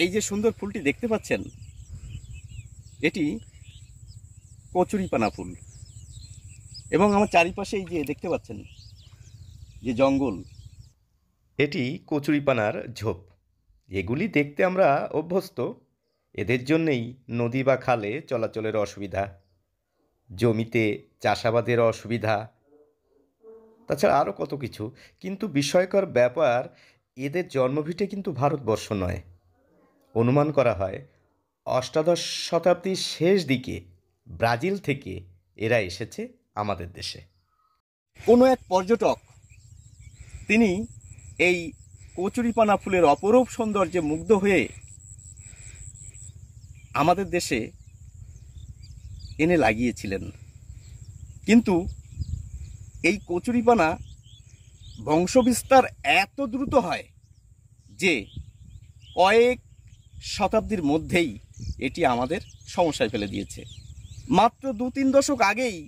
এই যে সুন্দর ফুলটি দেখতে পাচ্ছেন, এটি কচুরিপানা ফুল। এবং আমার চারিপাশে এই যে দেখতে পাচ্ছেন যে জঙ্গল, এটি কচুরিপানার ঝোপ। এগুলি দেখতে আমরা অভ্যস্ত। এদের জন্যেই নদী বা খালে চলাচলের অসুবিধা, জমিতে চাষাবাদের অসুবিধা, তাছাড়া আরও কত কিছু। কিন্তু বিস্ময়কর ব্যাপার, এদের জন্মভিটে কিন্তু ভারতবর্ষ নয়। অনুমান করা হয় অষ্টাদশ শতাব্দীর শেষ দিকে ব্রাজিল থেকে এরা এসেছে আমাদের দেশে। কোনো এক পর্যটক তিনি এই কচুরিপানা ফুলের অপরূপ সৌন্দর্যে মুগ্ধ হয়ে আমাদের দেশে এনে লাগিয়েছিলেন। কিন্তু এই কচুরিপানা বংশবিস্তার এত দ্রুত হয় যে কয়েক শতাব্দীর মধ্যেই এটি আমাদের সমস্যায় ফেলে দিয়েছে। মাত্র 2-3 দশক আগেই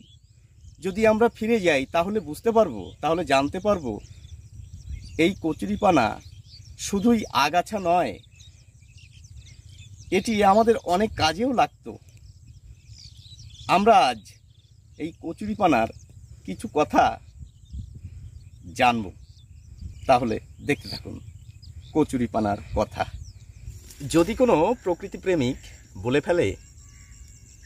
যদি আমরা ফিরে যাই তাহলে বুঝতে পারবো, তাহলে জানতে পারবো এই কচুরিপানা শুধুই আগাছা নয়, এটি আমাদের অনেক কাজেও লাগতো। আমরা আজ এই কচুরিপানার কিছু কথা জানব, তাহলে দেখতে থাকুন কচুরিপানার কথা। যদি কোনো প্রকৃতি প্রেমিক বলে ফেলে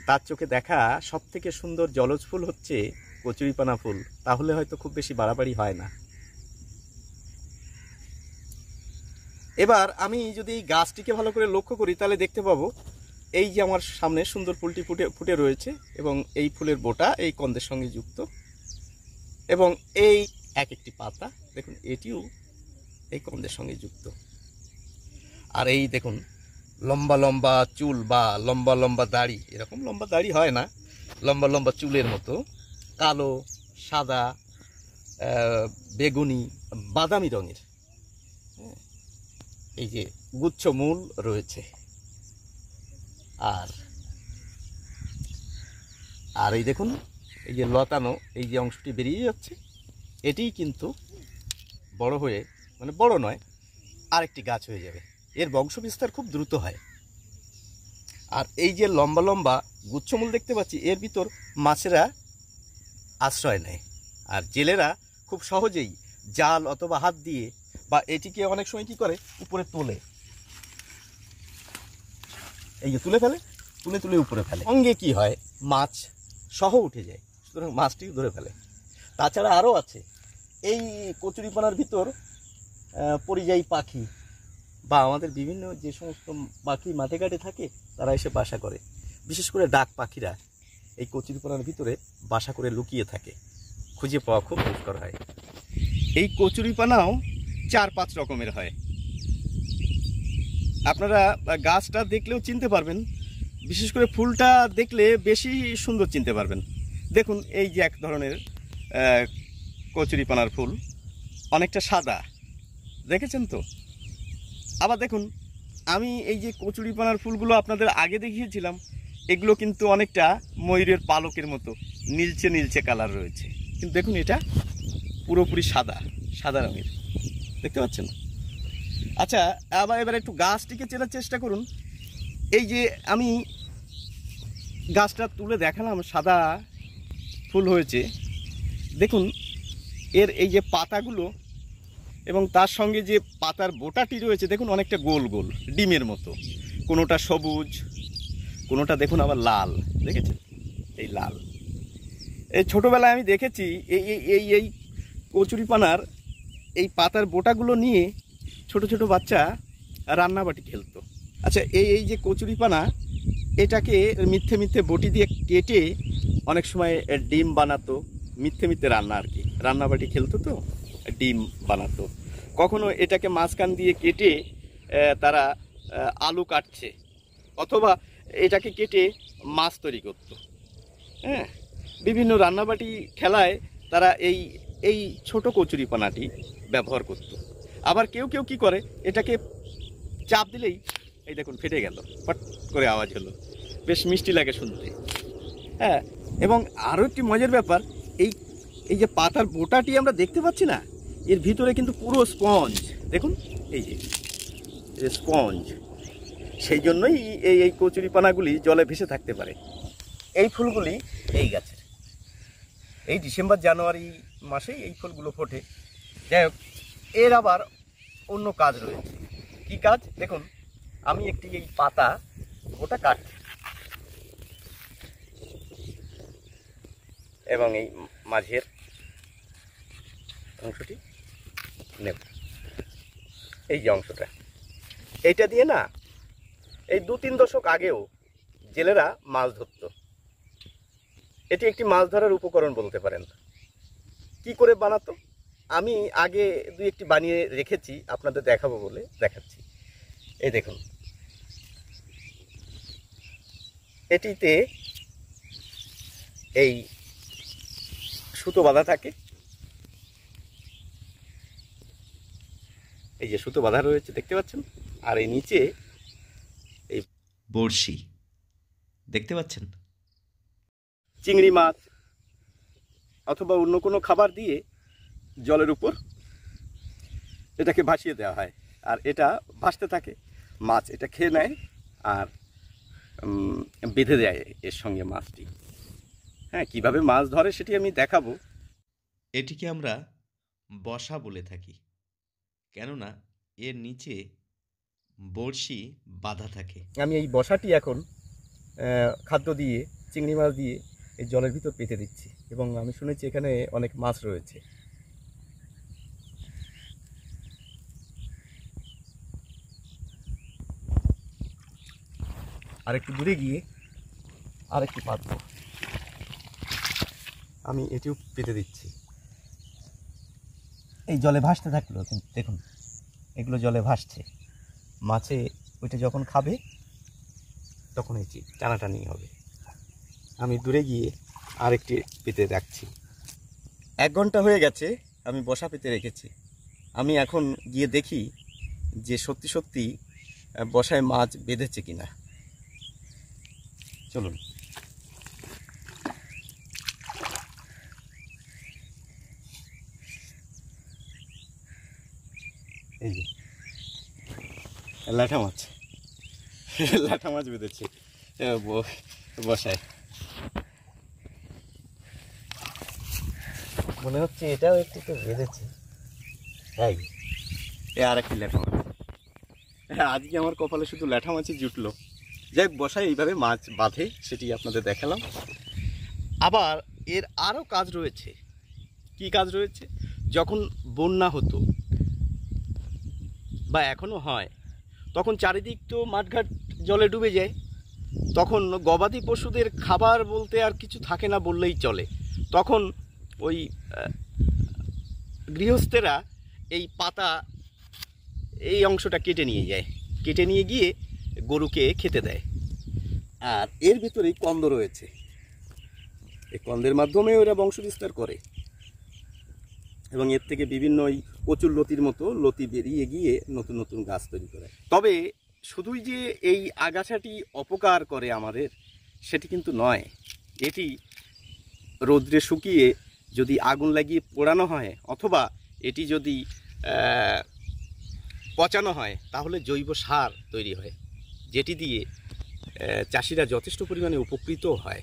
তার চোখে দেখা সবথেকে সুন্দর জলজ ফুল হচ্ছে কচুরিপানা ফুল, তাহলে হয়তো খুব বেশি বাড়াবাড়ি হয় না। এবার আমি যদি এই গাছটিকে ভালো করে লক্ষ্য করি তাহলে দেখতে পাবো এই যে আমার সামনে সুন্দর ফুলটি ফুটে রয়েছে এবং এই ফুলের বোটা এই কন্দের সঙ্গে যুক্ত, এবং এই এক একটি পাতা দেখুন এটিও এই কন্দের সঙ্গে যুক্ত। আর এই দেখুন লম্বা লম্বা চুল বা লম্বা লম্বা দাড়ি, এরকম লম্বা দাড়ি হয় না, লম্বা লম্বা চুলের মতো কালো, সাদা, বেগুনি, বাদামি রঙের এই যে গুচ্ছ মূল রয়েছে। আর এই দেখুন এই যে লতানো এই যে অংশটি বেরিয়ে যাচ্ছে, এটিই কিন্তু বড় হয়ে, মানে বড় নয়, আরেকটি গাছ হয়ে যাবে। এর বংশবিস্তার খুব দ্রুত হয়। আর এই যে লম্বা লম্বা গুচ্ছমূল দেখতে পাচ্ছি, এর ভিতর মাছেরা আশ্রয় নেয়। আর জেলেরা খুব সহজেই জাল অথবা হাত দিয়ে বা এটিকে অনেক সময় কি করে উপরে তোলে, এই যে তুলে ফেলে, তুলে উপরে ফেলে, সঙ্গে কি হয় মাছ সহ উঠে যায়, সুতরাং মাছটিও ধরে ফেলে। তাছাড়া আরও আছে এই কচুরিপানার ভিতর পরিযায়ী পাখি বা আমাদের বিভিন্ন যে সমস্ত পাখি মাঠে ঘাটে থাকে তারা এসে বাসা করে। বিশেষ করে ডাক পাখিরা এই কচুরিপানার ভিতরে বাসা করে লুকিয়ে থাকে, খুঁজে পাওয়া খুব দুষ্কর হয়। এই কচুরিপানাও 4-5 রকমের হয়। আপনারা গাছটা দেখলেও চিনতে পারবেন, বিশেষ করে ফুলটা দেখলে বেশি সুন্দর চিনতে পারবেন। দেখুন এই যে এক ধরনের কচুরিপানার ফুল, অনেকটা সাদা, দেখেছেন তো? আবার দেখুন আমি এই যে কচুরিপানার ফুলগুলো আপনাদের আগে দেখিয়েছিলাম, এগুলো কিন্তু অনেকটা ময়ূরের পালকের মতো নীলচে নীলচে কালার রয়েছে, কিন্তু দেখুন এটা পুরোপুরি সাদা রঙের, দেখতে পাচ্ছেন? আচ্ছা, এবার একটু গাছটিকে চেনার চেষ্টা করুন। এই যে আমি গাছটা তুলে দেখালাম, সাদা ফুল হয়েছে, দেখুন এর এই যে পাতাগুলো এবং তার সঙ্গে যে পাতার বোটাটি রয়েছে দেখুন অনেকটা গোল গোল ডিমের মতো, কোনোটা সবুজ, কোনোটা দেখুন আবার লাল, দেখেছেন? এই লাল। এই ছোটোবেলায় আমি দেখেছি এই এই এই কচুরিপানার এই পাতার বোটাগুলো নিয়ে ছোট ছোট বাচ্চা রান্নাবাটি খেলতো। আচ্ছা, এই যে কচুরিপানা, এটাকে মিথ্যে বটি দিয়ে কেটে অনেক সময় ডিম বানাতো, মিথ্যে রান্না আর কি, রান্নাবাটি খেলতো তো ডিম বানাতো। কখনো এটাকে মাঝখান দিয়ে কেটে তারা আলু কাটছে, অথবা এটাকে কেটে মাছ তৈরি করতো। হ্যাঁ, বিভিন্ন রান্নাবাটি খেলায় তারা এই ছোট কচুরিপানাটি ব্যবহার করত। আবার কেউ কি করে, এটাকে চাপ দিলেই এই দেখুন ফেটে গেল, ফট করে আওয়াজ হলো, বেশ মিষ্টি লাগে শুনতে। হ্যাঁ, এবং আরও একটি মজার ব্যাপার, এই যে পাতার বোটাটি আমরা দেখতে পাচ্ছি না, এর ভিতরে কিন্তু পুরো স্পঞ্জ, দেখুন এই যে স্পঞ্জ, সেই জন্যই এই কচুরিপানাগুলি জলে ভেসে থাকতে পারে। এই ফুলগুলি এই গাছের, এই ডিসেম্বর জানুয়ারি মাসেই এই ফুলগুলো ফোটে। যাই হোক, এর আবার অন্য কাজ রয়েছে। কি কাজ দেখুন, আমি একটি এই পাতা ওটা কাটছি এবং এই মাঝের অংশটি নেব, এই যে অংশটা, এইটা দিয়ে না এই 2-3 দশক আগেও জেলেরা মাছ ধরত। এটি একটি মাছ ধরার উপকরণ বলতে পারেন। কি করে বানাতো আমি আগে 2-1টি বানিয়ে রেখেছি, আপনাদের দেখাবো বলে দেখাচ্ছি। এই দেখুন, এটিতে এই সুতো বাঁধা থাকে, এই যে সুতো বাঁধা রয়েছে দেখতে পাচ্ছেন, আর এই নিচে এই বড়শি দেখতে পাচ্ছেন। চিংড়ি মাছ অথবা অন্য কোনো খাবার দিয়ে জলের উপর এটাকে ভাসিয়ে দেওয়া হয়, আর এটা ভাসতে থাকে, মাছ এটা খেয়ে নেয় আর বেঁধে দেয় এর সঙ্গে মাছটি। হ্যাঁ, কিভাবে মাছ ধরে সেটি আমি দেখাবো। এটিকে আমরা বসা বলে থাকি, কেননা এর নিচে বড়শি বাঁধা থাকে। আমি এই বসাটি এখন খাদ্য দিয়ে, চিংড়ি মাছ দিয়ে এই জলের ভিতর পেতে দিচ্ছি, এবং আমি শুনেছি এখানে অনেক মাছ রয়েছে। আরেকটু দূরে গিয়ে আরেকটি পাতবো, আমি এটিও পেতে দিচ্ছি। এই জলে ভাসতে থাকলো, দেখুন এগুলো জলে ভাসছে, মাছে ওইটা যখন খাবে তখন এই টানাটানি হবে। আমি দূরে গিয়ে আরেকটি পেতে রাখছি। 1 ঘন্টা হয়ে গেছে আমি বসা পেতে রেখেছি। আমি এখন গিয়ে দেখি যে সত্যি সত্যি বসায় মাছ বেঁধেছে কিনা। চলুন। এই যে লাঠা মাছ, লাঠা মাছ বেঁধেছে বসায়। মনে হচ্ছে এটাও একটু তো বেঁধেছে। তাই এ আর একটি ল্যাঠা মাছ। হ্যাঁ, আজকে আমার কপালে শুধু ল্যাঠা মাছই জুটলো। যাই হোক, বসায় এইভাবে মাছ বাঁধে, সেটি আপনাদের দেখালাম। আবার এর আরও কাজ রয়েছে। কি কাজ রয়েছে? যখন বন্যা হতো বা এখনও হয়, তখন চারিদিক তো মাঠঘাট জলে ডুবে যায়, তখন গবাদি পশুদের খাবার বলতে আর কিছু থাকে না বললেই চলে। তখন ওই গৃহস্থেরা এই পাতা, এই অংশটা কেটে নিয়ে যায়, কেটে নিয়ে গিয়ে গরুকে খেতে দেয়। আর এর ভিতরেই কন্দ রয়েছে, এই কন্দের মাধ্যমে ওরা বংশ বিস্তার করে, এবং এর থেকে বিভিন্ন ওই কচুর লতির মতো লতি বেরিয়ে গিয়ে নতুন নতুন গাছ তৈরি করে। তবে শুধুই যে এই আগাছাটি অপকার করে আমাদের, সেটি কিন্তু নয়। এটি রোদ্রে শুকিয়ে যদি আগুন লাগিয়ে পোড়ানো হয়, অথবা এটি যদি পচানো হয়, তাহলে জৈব সার তৈরি হয়, যেটি দিয়ে চাষিরা যথেষ্ট পরিমাণে উপকৃত হয়।